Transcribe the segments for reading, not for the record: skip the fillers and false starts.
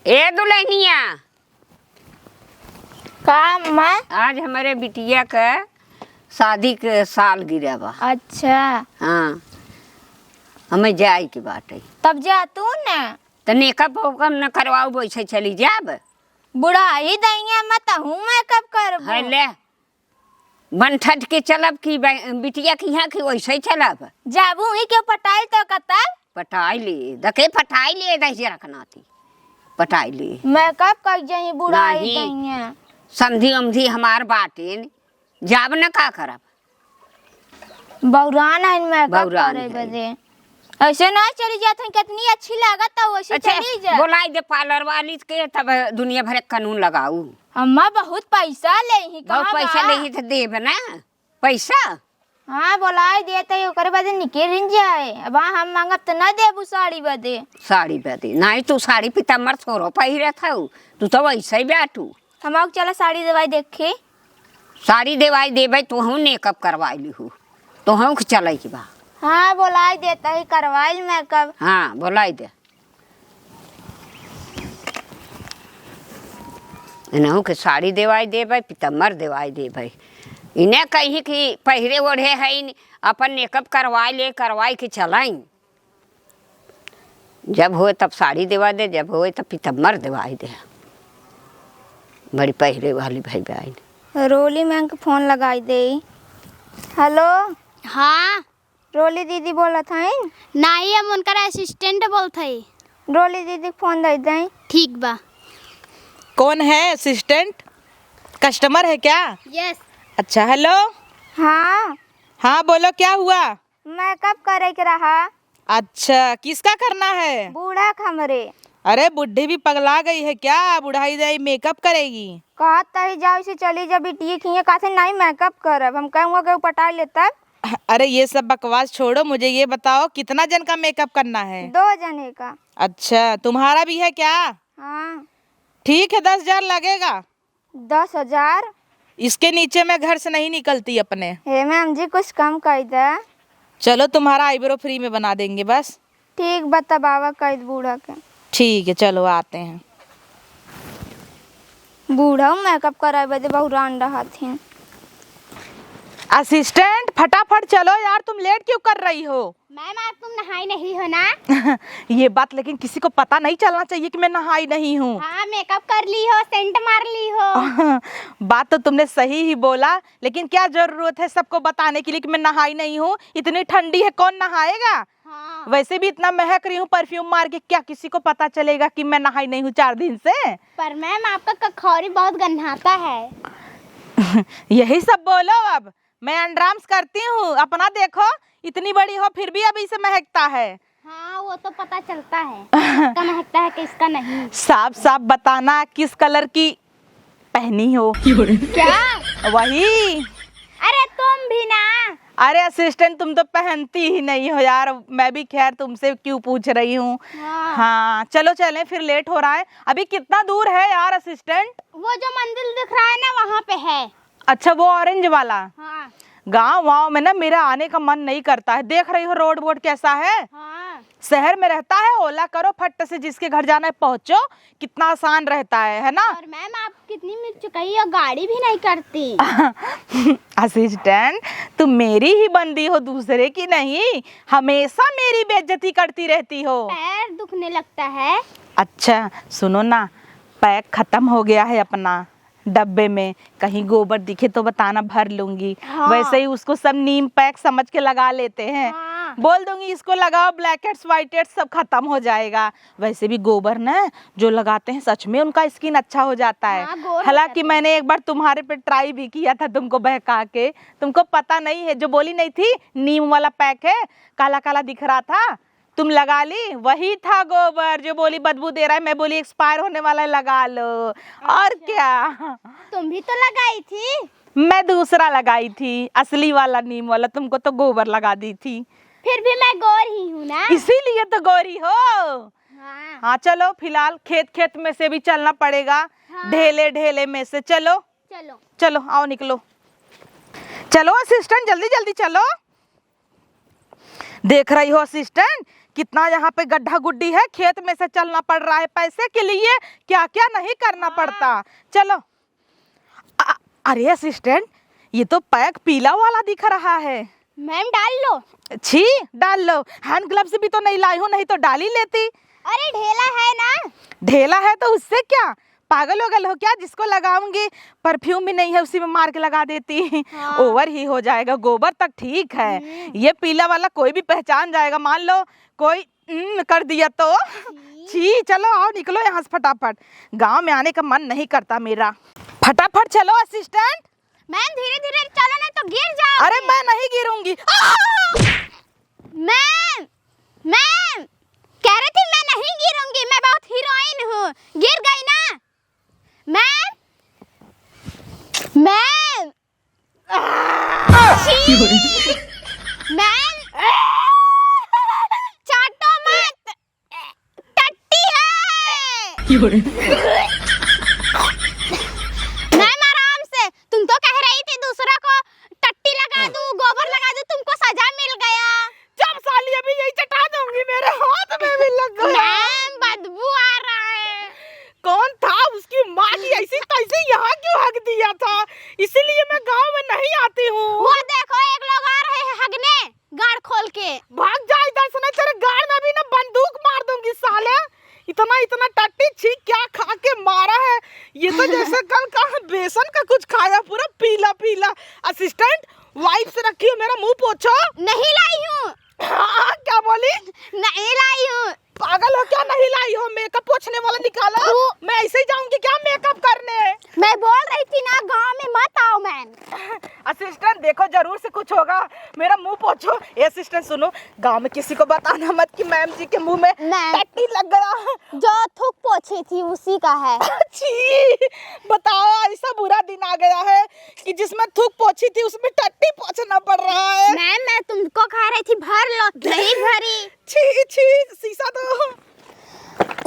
ए दुल्हनिया, का माँ? आज हमारे बिटिया का शादी के साल गिरा बा। अच्छा, हाँ, हमें जाए की बात है। तब जा तू न तो मेकअप वेकअप न करवाऊ वैसे चली जाब। बुढ़ाई दइया मत हूँ मेकअप कर है ले बन ठट के चलब की बिटिया की यहाँ की वैसे ही चलब। जाबू ही क्यों पटाइल तो कतल पटाई ले दके पटाई ले दही रखना थी पटाई ले मेकअप कर जाई बुढ़ाई नहीं। दइया समझी उमझी हमार बाटे जाब न का करब। बौरान है मेकअप बौरान करे है। बदे ऐसे ना चली जात है कितनी अच्छी लागत है वैसे चली जा। बोलाई दे पार्लर वाली के तब दुनिया भर के कानून लगाऊ। अम्मा बहुत पैसा ले ही बहुत पैसा ले ही तो देब ना पैसा। हाँ बोलाई देते ओकरे बदे निकल जाए। अब हम मांगब तो ना देबू साड़ी बदे। साड़ी बदे नहीं तू साड़ी पितम्बर थोड़ो पहिरे था तू तो वैसे ही बैठू। हम चला साड़ी दवाई देखे साड़ी देवाई देबै तो हम मेकअप करवाई ली तो हम चले की बा। हाँ बोलाई देता ही करवाइल मेकअप। हाँ बोलाई दे इन्हों के साड़ी देवाई देबै पितम्बर देवाई देबै। इन्हें कहीं कि पहिरे ओढ़े है अपन मेकअप करवाई के चलाई। जब होए तब साड़ी देवा दे, जब होए तब पितम्बर देवाई दे। बड़ी पहिरे वाली भाई बहन। रोली मैम के फोन लगाई दे। हेलो हाँ रोली दीदी बोलत हैं। नहीं, हम उनका असिस्टेंट बोलते हैं। रोली दीदी के फोन दे दें। ठीक बा। कौन है असिस्टेंट? कस्टमर है क्या? यस। अच्छा हेलो। हाँ हाँ बोलो क्या हुआ? मेकअप करे के रहा। अच्छा किसका करना है? बूढ़ा खमरे अरे बुढ़ी भी पगला गई है क्या? बुढ़ाई जाई मेकअप करेगी? कहत तही जाओ से चली जा बिटिया खिए कासे नहीं मेकअप करब। हम कहूँगा कि पटा ले तब। अरे ये सब बकवास छोड़ो, मुझे ये बताओ कितना जन का मेकअप करना है? 2 जने का। अच्छा तुम्हारा भी है क्या? हाँ ठीक है 10,000 लगेगा। 10,000? इसके नीचे मैं घर से नहीं निकलती अपने। हे मैम जी कुछ कम कर दे। चलो तुम्हारा आईब्रो फ्री में बना देंगे बस। ठीक बतावा कर बूढ़ा के। ठीक है चलो आते हैं। बूढ़ा मेकअप कराए बदे बहुत रान रहा थी। असिस्टेंट फटाफट चलो यार, तुम लेट क्यों कर रही हो? मैम आज तुम नहाई नहीं हो ना? ये बात लेकिन किसी को पता नहीं चलना चाहिए कि मैं नहाई नहीं हूँ। हाँ मेकअप कर ली हो, सेंट मार ली हो। बात तो तुमने सही ही बोला, लेकिन क्या जरूरत है सबको बताने के लिए कि मैं नहाई नहीं हूँ? इतनी ठंडी है कौन नहाएगा? हाँ। वैसे भी इतना महक रही हूँ परफ्यूम मार के, क्या किसी को पता चलेगा कि मैं नहाई नहीं हूँ 4 दिन से? पर मैम आपका कखौरी बहुत गन्हाता है। यही सब बोलो। अब मैं अंडराम्स करती हूँ, अपना देखो इतनी बड़ी हो फिर भी अभी से महकता है। हाँ वो तो पता चलता है किसका महकता है किसका नहीं। साफ साफ बताना किस कलर की पहनी हो। क्या? वही। अरे तुम भी ना। अरे असिस्टेंट तुम तो पहनती ही नहीं हो यार, मैं भी खैर तुमसे क्यों पूछ रही हूँ। हाँ चलो चलें फिर लेट हो रहा है। अभी कितना दूर है यार असिस्टेंट? वो जो मंदिर दिख रहा है ना वहाँ पे है। अच्छा वो ऑरेंज वाला। हाँ। गाँव में ना मेरा आने का मन नहीं करता है। देख रही हो रोड वोड कैसा है। हाँ। शहर में रहता है ओला करो फट से जिसके घर जाना है पहुंचो, कितना आसान रहता है ना? और मैम आप कितनी मिल चुकी है, गाड़ी भी नहीं करती। असिस्टेंट तुम मेरी ही बंदी हो, दूसरे की नहीं। हमेशा मेरी बेइज्जती करती रहती हो। पैर दुखने लगता है। अच्छा सुनो ना, पैक खत्म हो गया है अपना डब्बे में, कहीं गोबर दिखे तो बताना भर लूंगी। हाँ। वैसे ही उसको सब नीम पैक समझ के लगा लेते हैं। हाँ। बोल दूंगी इसको लगाओ, ब्लैक हेड्स व्हाइट हेड्स सब खत्म हो जाएगा। वैसे भी गोबर ना जो लगाते हैं सच में उनका स्किन अच्छा हो जाता है। हाँ, गोर हो हालांकि जाता है। मैंने एक बार तुम्हारे पे ट्राई भी किया था तुमको बहका के, तुमको पता नहीं है। जो बोली नहीं थी नीम वाला पैक है, काला काला दिख रहा था, तुम लगा ली, वही था गोबर। जो बोली बदबू दे रहा है, मैं बोली एक्सपायर होने वाला है लगा लो। और क्या, तुम भी तो लगाई थी। मैं दूसरा लगाई थी, असली वाला नीम वाला, तुमको तो गोबर लगा दी थी। फिर भी मैं गोर ही हूँ ना। इसीलिए तो गोरी हो। हाँ। हाँ चलो फिलहाल खेत में से भी चलना पड़ेगा। हाँ। ढेले में से चलो। चलो चलो आओ निकलो। चलो असिस्टेंट जल्दी जल्दी चलो। देख रही हो असिस्टेंट कितना यहाँ पे गड्ढा गुड्डी है, खेत में से चलना पड़ रहा है पैसे के लिए, क्या क्या नहीं करना पड़ता। चलो अरे असिस्टेंट, ये तो पैक पीला वाला दिख रहा है। मैम डाल लो। छी, डाल लो। हैंड ग्लव्स भी तो नहीं लाई हूँ, नहीं तो डाल ही लेती। अरे ढेला है ना। ढेला है तो उससे क्या, पागल हो गए हो क्या? जिसको लगाऊंगी परफ्यूम भी नहीं है उसी में मार के लगा देती। हाँ। ओवर ही हो जाएगा, गोबर तक ठीक है, ये पीला वाला कोई भी पहचान जाएगा। मान लो कोई कर दिया तो छी। चलो आओ निकलो यहाँ से फटाफट, गांव में आने का मन नहीं करता मेरा। फटाफट चलो असिस्टेंट। मैम धीरे धीरे चलो नहीं तो गिर जाओ। अरे मैं नहीं गिरूंगी। मैम मैम कह रही थी मैं नहीं गिरूंगी, मैं बहुत हीरोइन हूँ। गिर गई ना मैम। मैम मैम चाटो मत, टट्टी है। मैम आराम से, तुम तो कह रही थी दूसरा को टट्टी लगा दूं, गोबर लगा दूं, तुमको सजा मिल गया। जब साली अभी यही चटा दूंगी, मेरे हाथ में भी लग गया। मैम बदबू आ रहा है। कौन था उसकी माँ की ऐसी तैसी यहाँ क्यों हक दिया था? इसीलिए मैं गांव में नहीं आती हूँ। वो देखो एक लोग आ रहे हैं हगने, गाड़ खोल के। भाग जा इधर से, नहीं तेरे गाड़ में भी ना बंदूक मार दूंगी साले। इतना इतना टट्टी छी क्या खा के मारा है, ये तो जैसे कल का बेसन का कुछ खाया, पूरा पीला पीला। असिस्टेंट वाइप से रखी हो, मेरा मुंह पोछो। नहीं लाई हूँ। हाँ, क्या बोली? नहीं लाई हूँ। पागल हो क्या? नहीं लाई हो? मेकअप पोछने वाला निकालो। मैं ऐसे ही जाऊंगी क्या मेकअप करने? मैं बोल रही थी ना गांव में मत आओ मैम। असिस्टेंट देखो जरूर से कुछ होगा, मेरा मुंह पोछो। ए असिस्टेंट सुनो, गांव में किसी को बताना मत कि मैम जी के मुंह में टट्टी लग गया। जो थूक पोछी थी उसी का है। छी, बताओ ऐसा बुरा दिन आ गया है कि जिसमें थूक पोछी थी उसमें टट्टी पोछना पड़ रहा है। मैम मैं तुमको कह रही थी भर लो, नहीं भरी। छी छी, शीशा दो।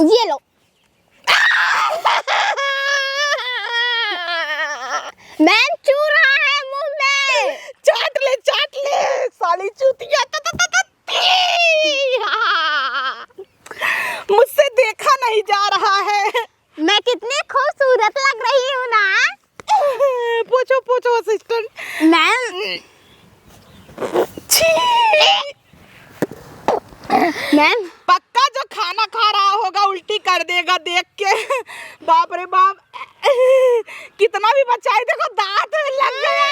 ये लो। मैम चू रहा है मुंह में। चाट ले साली चूतिया। मुझसे देखा नहीं जा रहा है। मैं कितनी खूबसूरत लग रही हूँ ना। पूछो पूछो असिस्टेंट। मैम मैम पक्का जो खाना खा रहा होगा उल्टी कर देगा देख के। बाप रे बाप, कितना भी बचाए देखो दांत लग गया।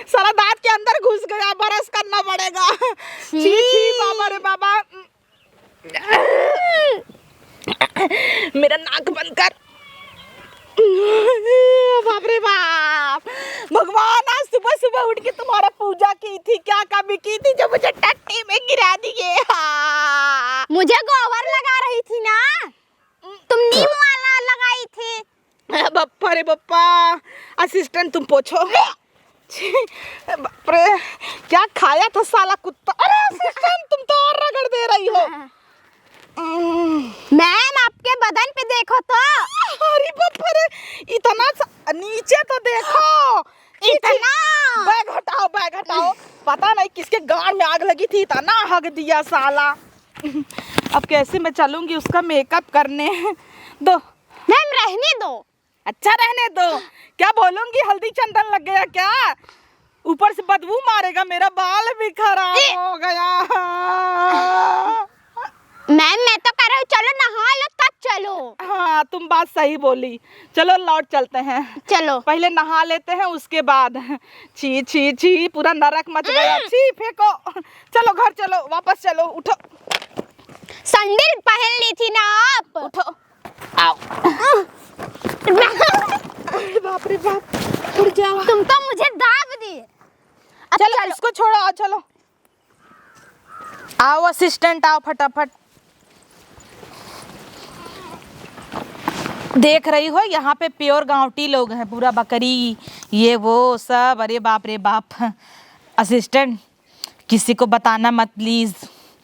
सारा दांत के अंदर घुस गया, ब्रश करना पड़ेगा। छी छी बाबा रे बाबा, मेरा नाक बंद कर। बाप रे बाप, भगवान आज सुबह सुबह उठ के तुम्हारा पूजा की थी, क्या कमी की थी जो मुझे टट्टी में गिरा दिए। हाँ। मुझे गोबर लगा रही थी ना, तुम नीम वाला लगाई थी। बप्पा रे बप्पा, असिस्टेंट तुम पूछो। बाप रे, क्या खाया था साला कुत्ता। अरे असिस्टेंट तुम तो और रगड़ दे रही हो। मैम आपके बदन पे देखो तो। अरे बाप रे, इतना नीचे तो देखो। इतना बैग हटाओ। पता नहीं किसके गाड़ में आग लगी थी, इतना हग दिया साला। अब कैसे मैं चलूंगी उसका मेकअप करने। दो मैम रहने दो। अच्छा रहने दो, क्या बोलूंगी हल्दी चंदन लग गया क्या? ऊपर से बदबू मारेगा, मेरा बाल भी खराब हो गया। मैम मैं तो कह रही हूँ चलो नहा लो तब चलो। हाँ तुम बात सही बोली, चलो लौट चलते हैं। चलो पहले नहा लेते हैं उसके बाद। छी छी छी, पूरा नरक मच गया। छी फेंको, चलो घर चलो, वापस चलो। उठो, सैंडल पहन ली थी ना आप। उठो, आओ। बाप रे बाप, उठ जाओ। तुम तो मुझे दाब दी। चलो इसको छोड़ो, आओ चलो। आओ असिस्टेंट, आओ फटाफट। देख रही हो यहाँ पे प्योर गांवटी लोग हैं, पूरा बकरी ये वो सब। अरे बाप रे बाप। असिस्टेंट किसी को बताना मत प्लीज।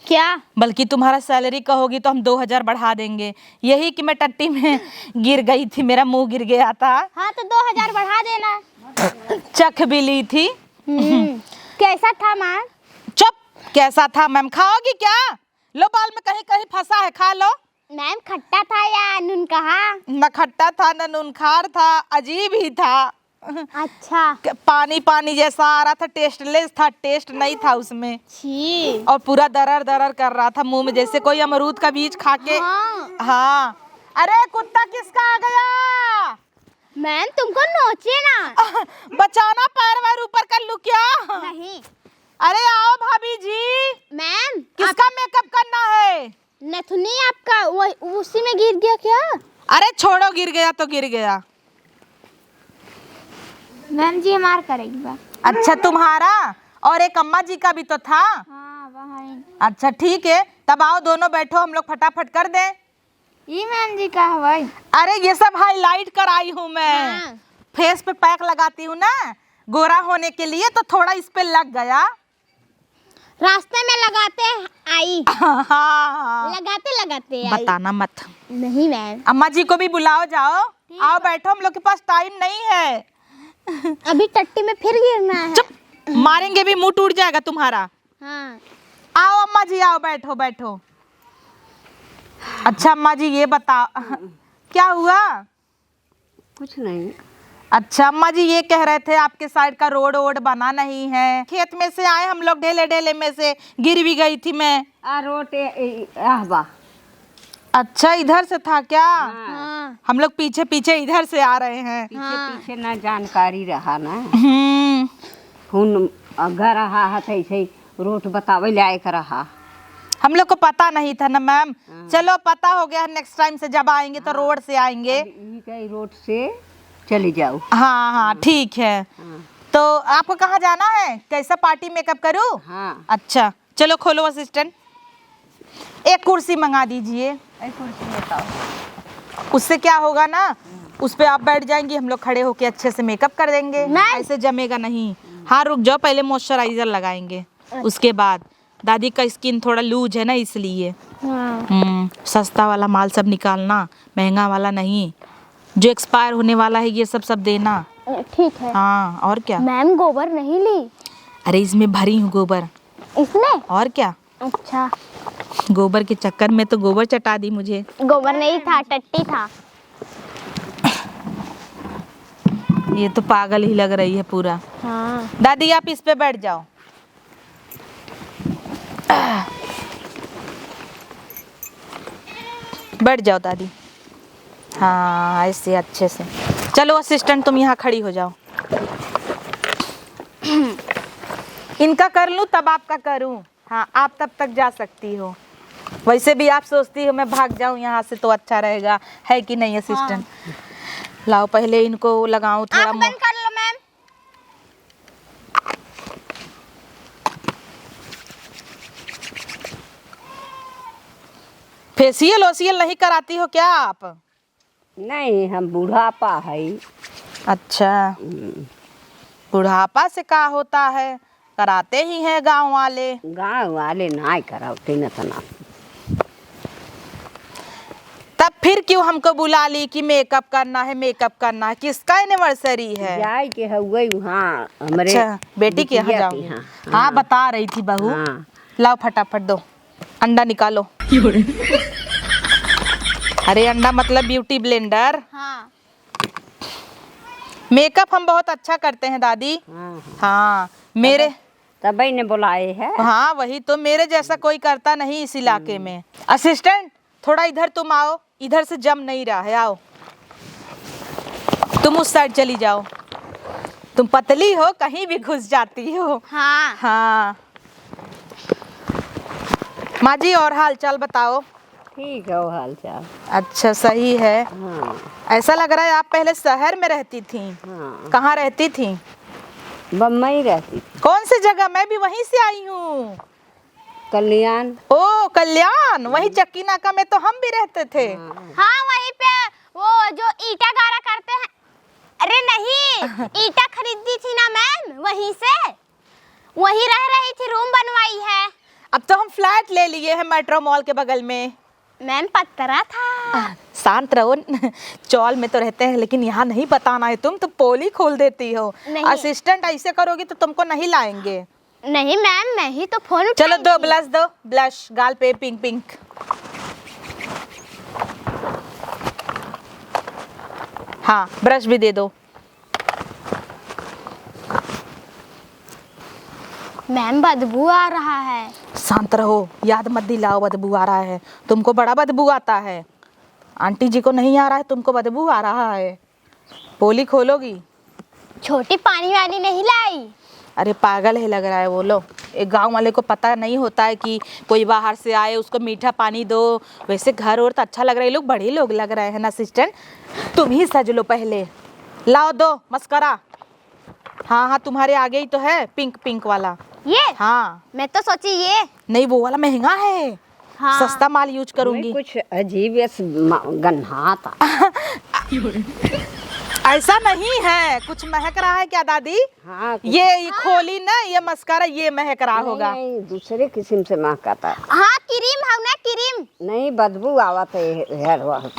क्या? बल्कि तुम्हारा सैलरी कहोगी तो हम 2000 बढ़ा देंगे। यही कि मैं टट्टी में गिर गई थी, मेरा मुंह गिर गया था। हाँ तो 2000 बढ़ा देना। चख भी ली थी। कैसा था मैम? चुप, कैसा था मैम? खाओगी क्या? लो, बाल में कहीं कहीं फंसा है, खा लो। मैम खट्टा था या नून कहा? न खट्टा था न नूनखार था, अजीब ही था। अच्छा। पानी पानी जैसा आ रहा था, टेस्टलेस था, टेस्ट नहीं था उसमें। छी। और पूरा दरर दरर कर रहा था मुंह में, जैसे कोई अमरूद का बीज खा के। हाँ। अरे कुत्ता किसका आ गया? मैम तुमको नोचे ना। बचाना, पैर वैर ऊपर कर लूं क्या? नहीं। अरे आओ भाभी जी। मैम किसका मेकअप करना है? नथुनी आपका वो उसी में गिर गया क्या? अरे छोड़ो, गिर गया तो गिर गया। मैम जी हमार करेगी बा। अच्छा तुम्हारा, और एक अम्मा जी का भी तो था। हाँ वहाँ। अच्छा ठीक है, तब आओ दोनों बैठो, हम लोग फटाफट कर दें। ये मैम जी का हवाई। अरे ये सब हाईलाइट कराई हूँ मैं। हाँ। फेस पे पैक लगाती हूँ ना, गोरा होने के लिए, तो थोड़ा इस पे लग गया। रास्ते में लगाते आई। हाँ। लगाते लगाते आई। बताना मत। नहीं मैम। अम्मा जी को भी बुलाओ, जाओ आओ बैठो, हम लोग के पास टाइम नहीं है। अभी टट्टी में फिर गिरना है। चुप, मारेंगे भी, मुंह टूट जाएगा तुम्हारा। हाँ। आओ अम्मा जी, आओ बैठो बैठो। अच्छा अम्मा जी ये बताओ, क्या हुआ? कुछ नहीं। अच्छा अम्मा जी ये कह रहे थे आपके साइड का रोड वोड बना नहीं है। खेत में से आए हम लोग, ढेले ढेले में से गिर भी गई थी मैं। बा। अच्छा इधर से था क्या? हाँ। हम लोग पीछे पीछे इधर से आ रहे हैं। पीछे पीछे ना जानकारी रहा ना। हम्म। अगर रहा है तो ऐसे रोड बतावे लायक रहा। हम लोग को पता नहीं था ना मैम। चलो पता हो गया, नेक्स्ट टाइम से जब आएंगे तो रोड से आएंगे। यही रोड से चली जाओ। हाँ हाँ ठीक है। तो आपको कहाँ जाना है? कैसा पार्टी मेकअप करूँ? हाँ। अच्छा चलो खोलो असिस्टेंट, एक कुर्सी मंगा दीजिए। कुर्सी बताओ। उससे क्या होगा ना, उस पे आप बैठ जाएंगी, हम लोग खड़े होके अच्छे से मेकअप कर देंगे। ऐसे जमेगा नहीं। हाँ रुक जाओ, पहले मॉइस्चराइजर लगाएंगे, उसके बाद। दादी का स्किन थोड़ा लूज है ना, इसलिए। सस्ता वाला माल सब निकालना, महंगा वाला नहीं। जो एक्सपायर होने वाला है ये सब देना। ठीक है। हाँ और क्या? मैम गोबर नहीं ली? अरे इसमें भरी हूँ गोबर। इसमें? और क्या? अच्छा। गोबर के चक्कर में तो गोबर चटा दी मुझे। गोबर नहीं था, टट्टी था। ये तो पागल ही लग रही है पूरा। हाँ। दादी आप इस पे बैठ जाओ। बैठ जाओ दादी। हाँ ऐसे अच्छे से। चलो असिस्टेंट तुम यहाँ खड़ी हो जाओ। इनका कर लूँ तब आपका करूँ? हाँ आप तब तक जा सकती हो। वैसे भी आप सोचती हो मैं भाग जाऊँ यहाँ से तो अच्छा रहेगा, है कि नहीं असिस्टेंट? हाँ। लाओ पहले इनको लगाऊं थोड़ा। आँख बंद कर लो मैम। फेशियल ओशियल नहीं कराती हो क्या आप? नहीं, हम बुढ़ापा है। अच्छा बुढ़ापा से क्या होता है, कराते ही हैं गांव वाले। गाँव वाले ना कराते न तना। तब फिर क्यों हमको बुला ली कि मेकअप करना है, मेकअप करना है? किसका एनिवर्सरी है? जाए के हुए वहाँ हमारे। अच्छा बेटी के यहाँ जाओ। हाँ, हाँ बता रही थी बहू। हाँ। लाओ फटाफट दो, अंडा निकालो। अरे अंडा मतलब ब्यूटी ब्लेंडर। हाँ। मेकअप हम बहुत अच्छा करते हैं दादी। हाँ मेरे तभी ने बुलाए है। हाँ वही तो, मेरे जैसा कोई करता नहीं इस इलाके में। असिस्टेंट थोड़ा इधर तुम आओ, इधर से जम नहीं रहा है, आओ। तुम उस साइड चली जाओ, तुम पतली हो कहीं भी घुस जाती हो। हाँ। हाँ माँ जी और हाल चाल बताओ। ठीक है वो हाल चाल। अच्छा सही है। हाँ। ऐसा लग रहा है आप पहले शहर में रहती थी। हाँ। कहाँ रहती थी? बम्बई रहती थी। कौन सी जगह? मैं भी वहीं से आई हूँ। कल्याण। ओ कल्याण, वही चक्की नाका में तो हम भी रहते थे। हाँ वहीं पे वो जो ईटा गारा करते हैं। अरे नहीं, ईटा खरीदी थी ना मैम, वहीं से वहीं रह रही थी, रूम बनवाई है। अब तो हम फ्लैट ले लिए हैं मेट्रो मॉल के बगल में। मैम पत्थरा था। शांत रहो। चौल में तो रहते हैं, लेकिन यहाँ नहीं बताना है। तुम तो पोल ही खोल देती हो। नहीं। असिस्टेंट ऐसे करोगी तो तुमको नहीं लाएंगे। नहीं मैम, मैं ही तो फोन चलो उठाई दो थी। ब्लश दो, ब्लश गाल पे पिंक पिंक। हाँ ब्रश भी दे दो। मैम बदबू आ रहा है। शांत रहो, याद मत दिलाओ बदबू आ रहा है। तुमको बड़ा बदबू आता है, आंटी जी को नहीं आ रहा है, तुमको बदबू आ रहा है। पोली खोलोगी? छोटी पानी वाली नहीं लाई। अरे पागल है लग रहा है वो लोग। एक गांव वाले को पता नहीं होता है कि कोई बाहर से आए उसको मीठा पानी दो। वैसे घर और तो अच्छा लग रहा है, ये लोग बड़े लोग लग रहे हैं ना। असिस्टेंट तुम ही सज लो पहले, लाओ दो मस्करा। हाँ हाँ तुम्हारे आगे ही तो है पिंक पिंक वाला। ये हाँ मैं तो सोची ये। नहीं वो वाला महंगा है। हाँ। सस्ता माल यूज करूंगी। कुछ अजीब गन्हा था। ऐसा नहीं है, कुछ महक रहा है क्या दादी? हाँ ये खोली ना, ये मस्कारा ये महक रहा होगा। नहीं, दूसरे किस्म से महकता है। हाँ क्रीम है ना, क्रीम। नहीं बदबू आवत है हेयर वाश।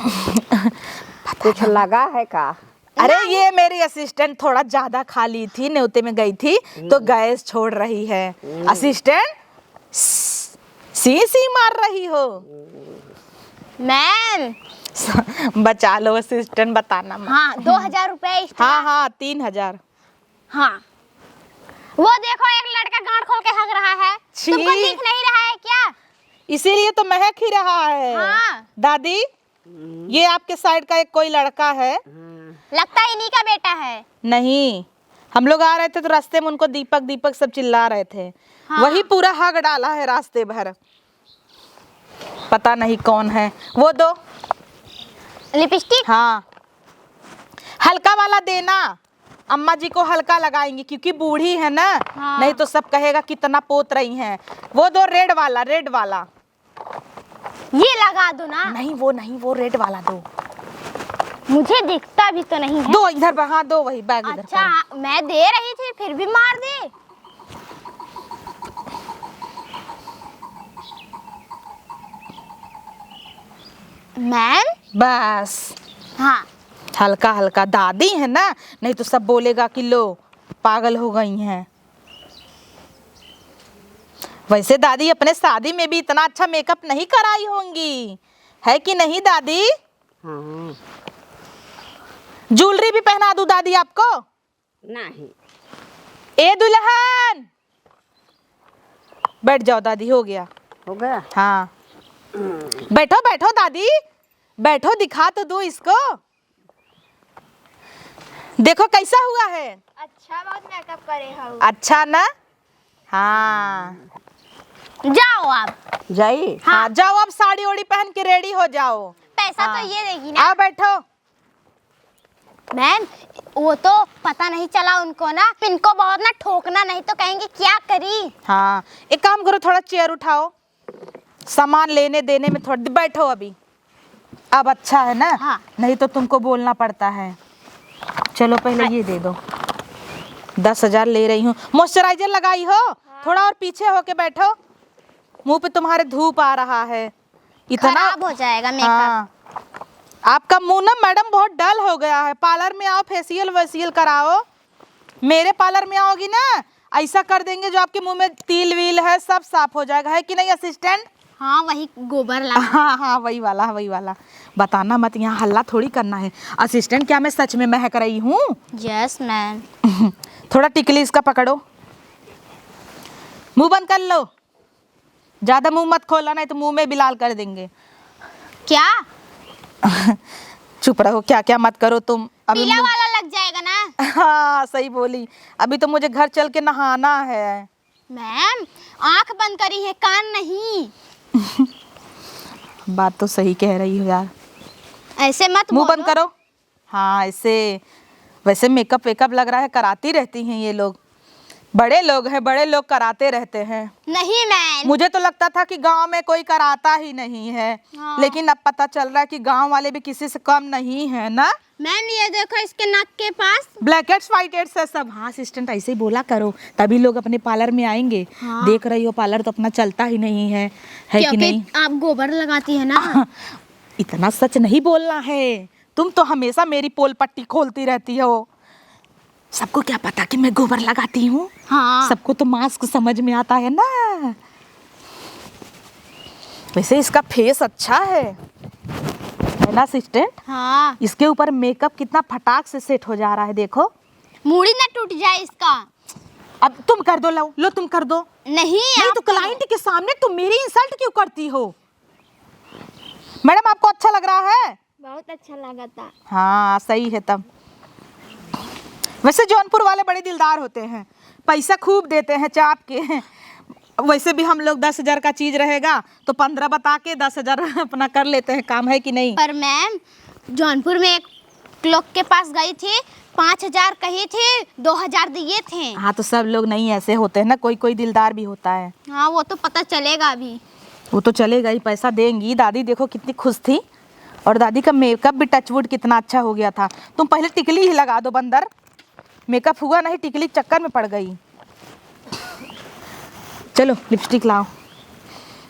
कुछ लगा है का? अरे ये मेरी असिस्टेंट थोड़ा ज्यादा खा ली थी, न्योते में गई थी तो गैस छोड़ रही है। असिस्टेंट सी सी मार रही हो। मैम बचा लो असिस्टेंट, बताना मत। हाँ 2000 रुपए एक्स्ट्रा। हाँ हाँ 3000। हाँ वो देखो एक लड़का गांड खोल के हग रहा है। छी। तुमको दिख नहीं रहा है क्या? इसीलिए तो महक ही रहा है। हाँ। दादी ये आपके साइड का एक कोई लड़का है, लगता है इन्हीं का बेटा है। नहीं हम लोग आ रहे थे तो रास्ते में उनको दीपक दीपक सब चिल्ला रहे थे। हाँ। वही पूरा हग डाला है रास्ते भर। पता नहीं कौन है वो। दो लिपस्टिक। हाँ हल्का वाला देना, अम्मा जी को हल्का लगाएंगी क्योंकि बूढ़ी है ना। हाँ। नहीं तो सब कहेगा कितना पोत रही हैं। वो दो रेड वाला, रेड वाला। ये लगा दो ना। नहीं वो रेड वाला दो। मुझे दिखता भी तो नहीं है। दो इधर, हाँ दो वही बैग इधर अच्छा करो। मैं दे रही थी फिर भी मार दे। मैम बस हाँ हल्का हल्का, दादी है ना, नहीं तो सब बोलेगा कि लो पागल हो गई हैं। वैसे दादी अपने शादी में भी इतना अच्छा मेकअप नहीं कराई होंगी, है कि नहीं दादी? हाँ ज्वेलरी भी पहना दूं दादी आपको? नहीं। ए दुल्हन बैठ जाओ दादी, हो गया। हो गया। हाँ बैठो बैठो दादी बैठो, दिखा तो दो इसको। देखो कैसा हुआ है। अच्छा बहुत मेकअप करे हो। अच्छा ना? हाँ जाओ आप। जाइए। हाँ जाओ अब साड़ी ओड़ी पहन के रेडी हो जाओ। पैसा हाँ। तो ये देगी ना। आओ बैठो। मैम वो तो पता नहीं चला उनको ना, इनको बहुत ना ठोकना, नहीं तो कहेंगे क्या करी। हाँ एक काम करो, थोड़ा चेयर उठाओ, सामान लेने देने में थोड़ा बैठो अभी। अब अच्छा है ना? हाँ। नहीं तो तुमको बोलना पड़ता है। चलो पहले ये दे दो, 10,000 ले रही हूँ। मॉइस्चराइजर लगाई हो? थोड़ा और पीछे होके बैठो, मुंह पे तुम्हारे धूप आ रहा है इतना। खराब हो जाएगा मेकअप। हाँ आपका मुंह ना मैडम बहुत डल हो गया है। पार्लर में आओ, फेशियल वेशियल कराओ। मेरे पार्लर में आओगी ना, ऐसा कर देंगे जो आपके मुंह में तिल विल है सब साफ हो जाएगा, है कि नहीं असिस्टेंट? हाँ वही गोबर लगा। हाँ हाँ वही वाला वही वाला। बताना मत, यहाँ हल्ला थोड़ी करना है। असिस्टेंट क्या मैं सच में महक रही हूँ? Yes ma'am. थोड़ा टिकली इसका पकड़ो, मुंह बंद कर लो, ज्यादा मुंह मत खोला नहीं तो मुंह में बिलाल कर देंगे। क्या? चुप रहो, क्या क्या मत करो तुम। अभी पीला वाला लग जाएगा ना। हाँ सही बोली। अभी तो मुझे घर चल के नहाना है। मैम आंख बंद करी है, कान नहीं। बात तो सही कह रही हो यार। ऐसे मत मुंह बोलो। बंद करो। हाँ ऐसे। वैसे मेकअप वेकअप लग रहा है कराती रहती हैं ये लोग, बड़े लोग हैं, बड़े लोग कराते रहते हैं। नहीं मैम। मुझे तो लगता था कि गांव में कोई कराता ही नहीं है। हाँ। लेकिन अब पता चल रहा है कि गांव वाले भी किसी से कम नहीं है ना। मैम ये देखो इसके नाक के पास। ब्लैक हेड्स व्हाइट हेड्स है सब। हाँ असिस्टेंट ऐसे ही बोला करो, तभी लोग अपने पार्लर में आएंगे। हाँ। देख रही हो पार्लर तो अपना चलता ही नहीं है कि क्योंकि नहीं? आप गोबर लगाती है ना। इतना सच नहीं बोलना है, तुम तो हमेशा मेरी पोल पट्टी खोलती रहती हो। सबको क्या पता कि मैं गोबर लगाती हूँ। हाँ सबको तो मास्क समझ में आता है ना। वैसे इसका फेस अच्छा है ना असिस्टेंट? हाँ, इसके ऊपर मेकअप कितना फटाक से सेट हो जा रहा है, देखो। मूड़ी ना टूट जाए इसका। अब तुम कर दो, लो तुम कर दो। नहीं तो क्लाइंट के सामने तुम मेरी इंसल्ट क्यों करती हो? मैडम आपको अच्छा लग रहा है? बहुत अच्छा लगा था। हाँ सही है तब। वैसे जौनपुर वाले बड़े दिलदार होते हैं, पैसा खूब देते हैं चाप के। वैसे भी हम लोग 10,000 का चीज रहेगा तो 15 बता के 10,000 अपना कर लेते हैं काम, है कि नहीं? पर मैम जौनपुर में एक लोग के पास गई थी, 5,000 कही थी, 2,000 दिए थे। हाँ तो सब लोग नहीं ऐसे होते हैं ना, कोई कोई दिलदार भी होता है। हाँ वो तो पता चलेगा अभी। वो तो चलेगा ही, पैसा देंगी। दादी देखो कितनी खुश थी, और दादी का मेकअप भी टचवुड कितना अच्छा हो गया था। तुम पहले टिकली ही लगा दो बंदर, मेकअप हुआ नहीं, टिकली के चक्कर में पड़ गई। चलो लिपस्टिक लाओ।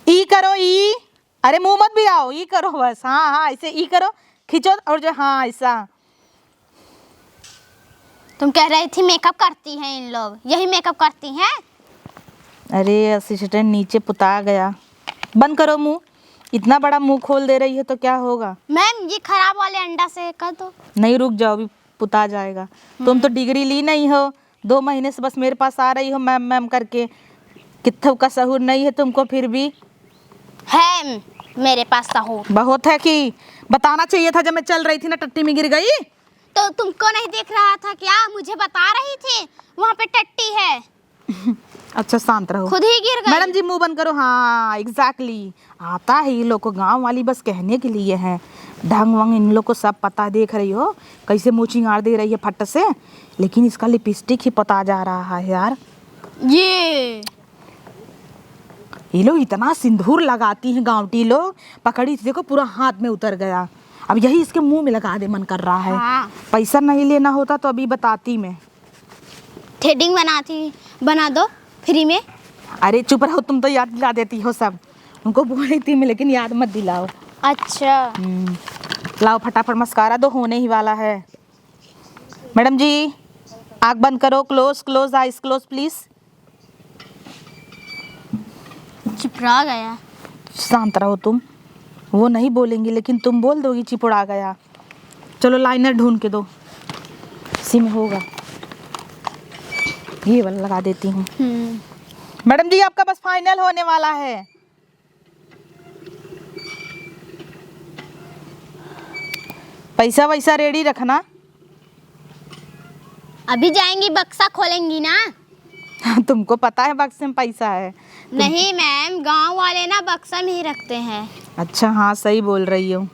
ई करो ई, अरे मुंह मत भी आओ, ई करो बस। हाँ हाँ ऐसे ई करो, खींचो, और जो हाँ ऐसा। तुम कह रही थी मेकअप करती हैं इन लोग, यही मेकअप करती हैं? अरे असिस्टेंट नीचे पुता गया। बंद करो मुंह, इतना बड़ा मुंह खोल दे रही है तो क्या होगा? मैम ये खराब वाले अंडा से कर दो। नहीं रुक जाओ, अभी पुता जाएगा। तुम तो डिग्री ली नहीं हो, 2 महीने से बस मेरे पास आ रही हो मैम मैम करके। कित्थों का सहूर नहीं है तुमको फिर भी? है मेरे पास सहूर बहुत है कि बताना चाहिए था जब मैं चल रही थी ना, टट्टी में गिर गई। तो तुमको नहीं देख रहा था क्या? मुझे बता रही थी वहाँ पे टट्टी है। अच्छा शांत रहो, खुद ही गिर गई। मैडम जी मुंह बंद करो। हाँ एग्जैक्टली, आता है ये लोग को, गांव वाली बस कहने के लिए है। ढंग वंग इन लोग को सब पता। देख रही हो कैसे मुँह चिंगाड़ दे रही है फट से, लेकिन इसका लिपस्टिक ही पता जा रहा है यार। ये लोग इतना सिंदूर लगाती हैं गांवटी लोग, पकड़ी थी देखो पूरा हाथ में उतर गया। अब यही इसके मुंह में लगा दे मन कर रहा है। हाँ। पैसा नहीं लेना होता तो अभी बताती मैं। थ्रेडिंग बना दो फ्री में। अरे चुप रहो, तुम तो याद दिला देती हो सब। उनको बोल रही थी मैं, लेकिन याद मत दिलाओ। अच्छा लाओ फटाफट, मस्कारा दो होने ही वाला है। मैडम जी आँख बंद करो, close close eyes close please. चिपड़ा गया। शांत रहो तुम, वो नहीं बोलेंगी लेकिन तुम बोल दोगी चिपड़ा गया। चलो लाइनर ढूंढ के दो, इसी में होगा। ये वाला लगा देती हूँ। मैडम जी आपका बस फाइनल होने वाला है। पैसा वैसा रेडी रखना। अभी जाएंगी बक्सा खोलेंगी ना? तुमको पता है बक्से में पैसा है? नहीं मैम, गांव वाले ना बक्सा में ही रखते हैं। अच्छा हाँ सही बोल रही हो।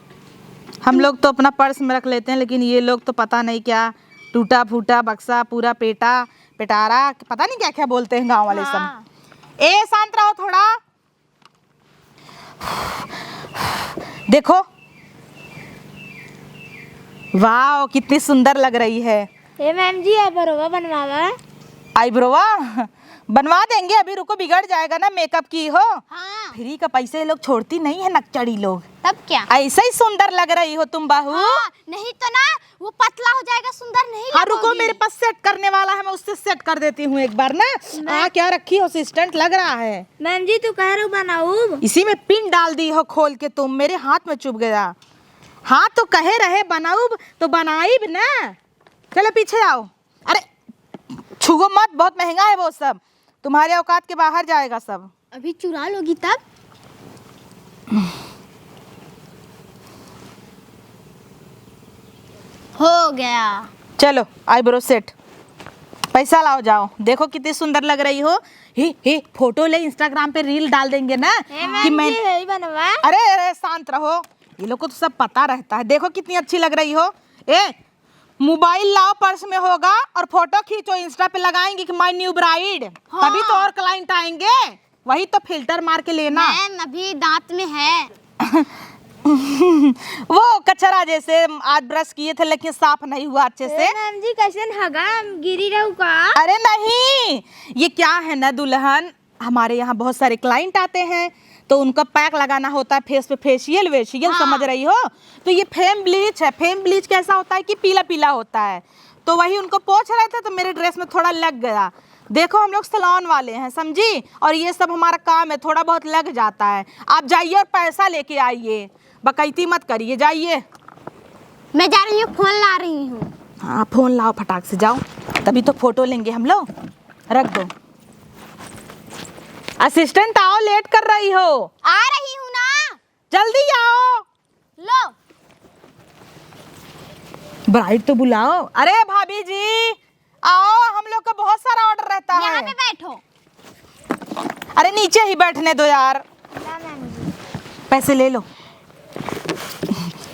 हम लोग तो अपना पर्स में रख लेते हैं, लेकिन ये लोग तो पता नहीं क्या टूटा फूटा बक्सा, पूरा पेटारा, पता नहीं क्या क्या बोलते हैं गांव वाले हाँ। सब। ए शांत रहो थोड़ा। देखो वाह कितनी सुंदर लग रही है। ए मैम जी आप बरोबर बनवावा। आईब्रोवा बनवा देंगे, अभी रुको, बिगड़ जाएगा ना मेकअप की हो। हाँ। फ्री का पैसे लोग छोड़ती नहीं है नकचड़ी लोग। तब क्या? ऐसे ही सुंदर लग रही हो तुम बहू। हाँ, नहीं तो ना वो पतला हो जाएगा, सुंदर नहीं हाँ रुको, लगोगी। मेरे पास सेट करने वाला है, मैं उससे सेट कर देती हूँ एक बार ना। क्या रखी हो असिस्टेंट, लग रहा है। मैम जी तू कह रहे हो बनाऊ? इसी में पिन डाल दी हो खोल के तुम, मेरे हाथ में चुभ गया। हाँ तो कहे रहे बनाऊ तो बनाई ना। चलो पीछे आओ। अरे छुगो मत, बहुत महंगा है वो सब, तुम्हारे औकात के बाहर जाएगा सब। अभी चुरा लोगी तब। हो गया। चलो आईब्रो सेट, पैसा लाओ जाओ। देखो कितनी सुंदर लग रही हो। ही फोटो ले, इंस्टाग्राम पे रील डाल देंगे ना कि मैं। यही बनवा। अरे शांत रहो, ये लोग को तो सब पता रहता है। देखो कितनी अच्छी लग रही हो। ए मोबाइल लाओ, पर्स में होगा, और फोटो खींचो, इंस्टा पे लगाएंगे कि माय न्यू ब्राइड। हाँ। तभी तो और क्लाइंट आएंगे। वही तो फिल्टर मार के लेना। मैम अभी दांत में है। वो कचरा जैसे आज ब्रश किए थे लेकिन साफ नहीं हुआ अच्छे से। मैम जी कैसे हगा गिरी रहू का? अरे नहीं, ये क्या है ना दुल्हन, हमारे यहाँ बहुत सारे क्लाइंट आते हैं तो उनका पैक लगाना होता है फेस पे, फेशियल वेशियल। हाँ। समझ रही हो? तो ये फेम ब्लीच है। फेम ब्लीच कैसा होता है कि पीला पीला होता है, तो वही उनको पोंछ रहे थे तो मेरे ड्रेस में थोड़ा लग गया। देखो हम लोग सैलून वाले हैं, समझी, और ये सब हमारा काम है, थोड़ा बहुत लग जाता है। आप जाइए और पैसा लेके आइए, बकैती मत करिए, जाइए। मैं जा रही हूँ, फोन ला रही हूँ। हाँ फोन लाओ, फटाक से जाओ, तभी तो फोटो लेंगे हम लोग। रख दो। असिस्टेंट आओ, लेट कर रही हो। आ रही हूँ ना, जल्दी आओ। लो। ब्राइड तो बुलाओ। अरे भाभी जी आओ, हम लोग का बहुत सारा ऑर्डर रहता है। यहाँ पे बैठो। अरे नीचे ही बैठने दो यार। पैसे ले लो।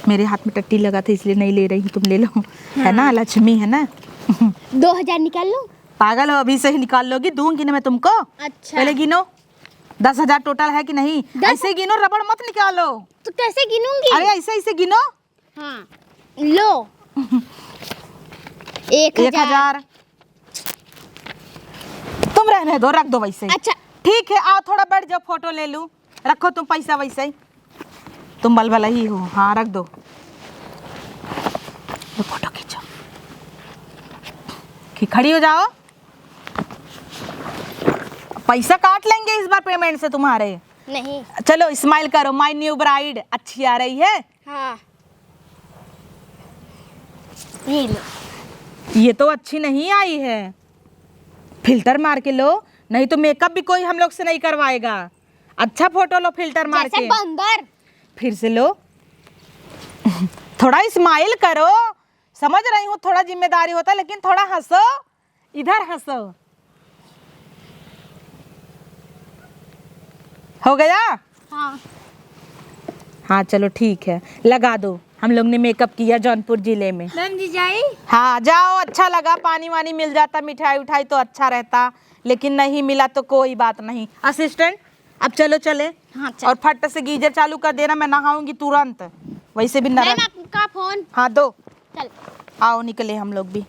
मेरे हाथ में टट्टी लगा था इसलिए नहीं ले रही, तुम ले लो। है ना, लक्ष्मी है ना। 2000 निकाल लूं? पागल हो, अभी से ही निकाल लोगी, दूंगी ना मैं तुमको। अच्छा। पहले गिनो, 10,000 टोटल है कि नहीं। ऐसे गिनो, रबड़ मत निकालो। तो कैसे गिनूंगी? अरे ऐसे ऐसे गिनो। हाँ लो। 1000। तुम रहने दो, रख दो वैसे। अच्छा ठीक है, आओ थोड़ा बैठ जाओ, फोटो ले लूं। रखो तुम पैसा वैसे ही, तुम बलबला ही हो। हाँ रख दो, ये फोटो खींचो। खड़ी हो जाओ, पैसा काट लेंगे इस बार पेमेंट से तुम्हारे। नहीं। चलो स्माइल करो, माय न्यू ब्राइड अच्छी आ रही है। हाँ ये लो। ये तो अच्छी नहीं आई है, फिल्टर मार के लो, नहीं तो मेकअप भी कोई हम लोग से नहीं करवाएगा। अच्छा फोटो लो फिल्टर मार जैसे के। बंदर। फिर से लो। थोड़ा स्माइल करो, समझ रही हूँ थोड़ा जिम्मेदारी होता है, लेकिन थोड़ा हंसो, इधर हंसो। हो गया? हाँ हाँ चलो ठीक है, लगा दो। हम लोग ने मेकअप किया जौनपुर जिले में। मैम जी जाई। हाँ जाओ, अच्छा लगा, पानी वानी मिल जाता, मिठाई उठाई तो अच्छा रहता, लेकिन नहीं मिला तो कोई बात नहीं। असिस्टेंट अब चलो चले। हाँ चल। और फट से गीजर चालू कर देना, मैं नहाऊंगी तुरंत। वैसे भी मैम नरम। आपका फोन। हाँ दो। चल। आओ निकले हम लोग भी।